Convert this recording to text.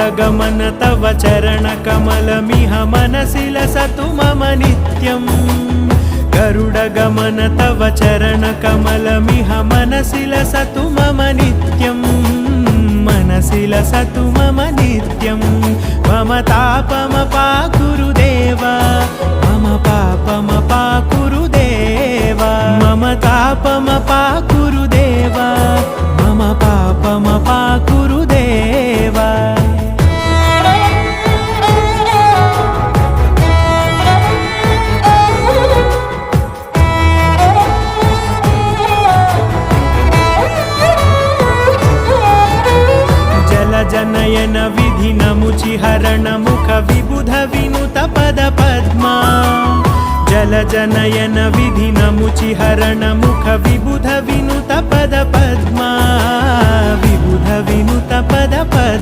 गरुडगमन तव चरणकमलमिह मनसि लसतु मम नित्यम् गरुडगमन तव चरणकमलमिह मनसि लसतु मम नित्यम् मनसि लसतु मम नित्यम् मम तापमपाकुरुदेव मम पापमपाकुरुदेव मम तापमपाकुरुदेव मम पापमपाकुरुदेव जनयन विधिनमुचिहरण मुख विबुध विनुत पद पद्मा जलजनयन विधिनमुचिहरण मुख विबुध विनुत पद पद्मा विबुध विनुत पद पद्मा।